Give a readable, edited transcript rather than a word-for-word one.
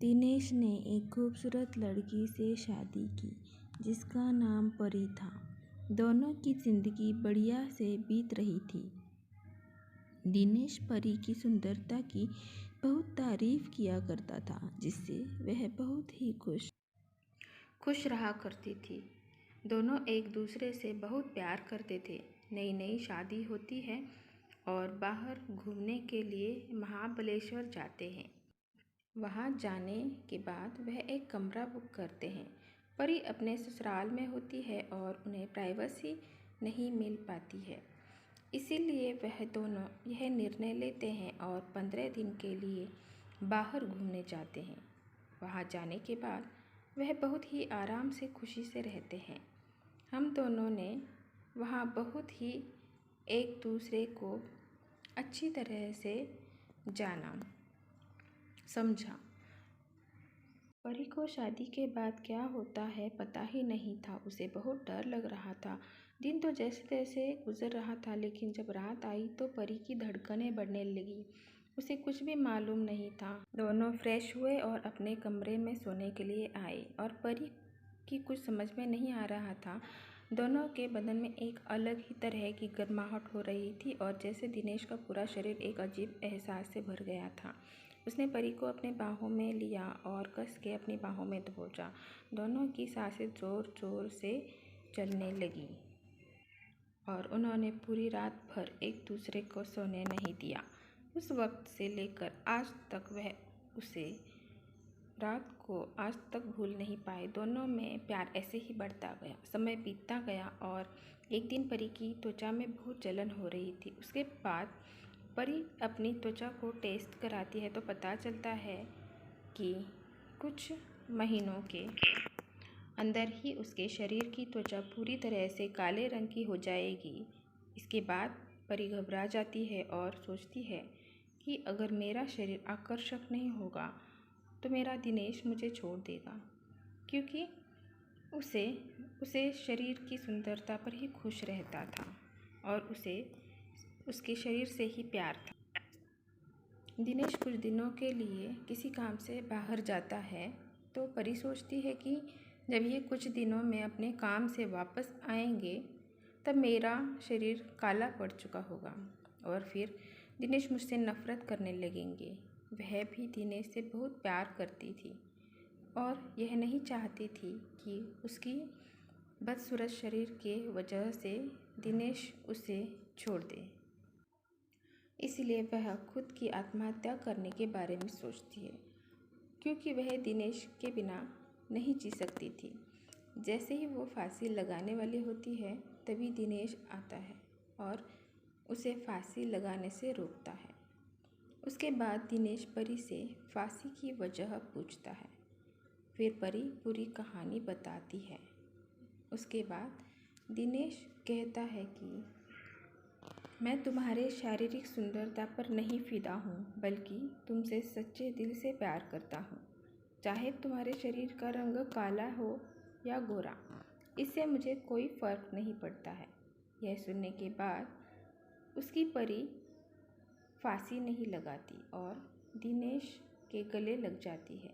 दिनेश ने एक खूबसूरत लड़की से शादी की जिसका नाम परी था। दोनों की जिंदगी बढ़िया से बीत रही थी। दिनेश परी की सुंदरता की बहुत तारीफ किया करता था, जिससे वह बहुत ही खुश रहा करती थी। दोनों एक दूसरे से बहुत प्यार करते थे। नई नई शादी होती है और बाहर घूमने के लिए महाबलेश्वर जाते हैं। वहाँ जाने के बाद वह एक कमरा बुक करते हैं। परी अपने ससुराल में होती है और उन्हें प्राइवेसी नहीं मिल पाती है, इसीलिए वह दोनों यह निर्णय लेते हैं और 15 दिन के लिए बाहर घूमने जाते हैं। वहाँ जाने के बाद वह बहुत ही आराम से खुशी से रहते हैं। हम दोनों ने वहाँ बहुत ही एक दूसरे को अच्छी तरह से जाना समझा। परी को शादी के बाद क्या होता है पता ही नहीं था। उसे बहुत डर लग रहा था। दिन तो जैसे तैसे गुजर रहा था, लेकिन जब रात आई तो परी की धड़कनें बढ़ने लगी। उसे कुछ भी मालूम नहीं था। दोनों फ्रेश हुए और अपने कमरे में सोने के लिए आए और परी की कुछ समझ में नहीं आ रहा था। दोनों के बदन में एक अलग ही तरह की गर्माहट हो रही थी और जैसे दिनेश का पूरा शरीर एक अजीब एहसास से भर गया था। उसने परी को अपने बाहों में लिया और कस के अपनी बाहों में दबोचा। दोनों की सांसें जोर जोर से चलने लगी और उन्होंने पूरी रात भर एक दूसरे को सोने नहीं दिया। उस वक्त से लेकर आज तक वह उसे रात को आज तक भूल नहीं पाए। दोनों में प्यार ऐसे ही बढ़ता गया। समय बीतता गया और एक दिन परी की त्वचा में बहुत जलन हो रही थी। उसके बाद परी अपनी त्वचा को टेस्ट कराती है तो पता चलता है कि कुछ महीनों के अंदर ही उसके शरीर की त्वचा पूरी तरह से काले रंग की हो जाएगी। इसके बाद परी घबरा जाती है और सोचती है कि अगर मेरा शरीर आकर्षक नहीं होगा तो मेरा दिनेश मुझे छोड़ देगा, क्योंकि उसे शरीर की सुंदरता पर ही खुश रहता था और उसे उसके शरीर से ही प्यार था। दिनेश कुछ दिनों के लिए किसी काम से बाहर जाता है तो परी सोचती है कि जब ये कुछ दिनों में अपने काम से वापस आएंगे तब मेरा शरीर काला पड़ चुका होगा और फिर दिनेश मुझसे नफरत करने लगेंगे। वह भी दिनेश से बहुत प्यार करती थी और यह नहीं चाहती थी कि उसकी बदसूरत शरीर के वजह से दिनेश उसे छोड़ दे। इसलिए वह खुद की आत्महत्या करने के बारे में सोचती है, क्योंकि वह दिनेश के बिना नहीं जी सकती थी। जैसे ही वो फांसी लगाने वाली होती है तभी दिनेश आता है और उसे फांसी लगाने से रोकता है। उसके बाद दिनेश परी से फांसी की वजह पूछता है। फिर परी पूरी कहानी बताती है। उसके बाद दिनेश कहता है कि मैं तुम्हारे शारीरिक सुंदरता पर नहीं फिदा हूँ, बल्कि तुमसे सच्चे दिल से प्यार करता हूँ। चाहे तुम्हारे शरीर का रंग काला हो या गोरा, इससे मुझे कोई फ़र्क नहीं पड़ता है। यह सुनने के बाद उसकी परी फांसी नहीं लगाती और दिनेश के गले लग जाती है।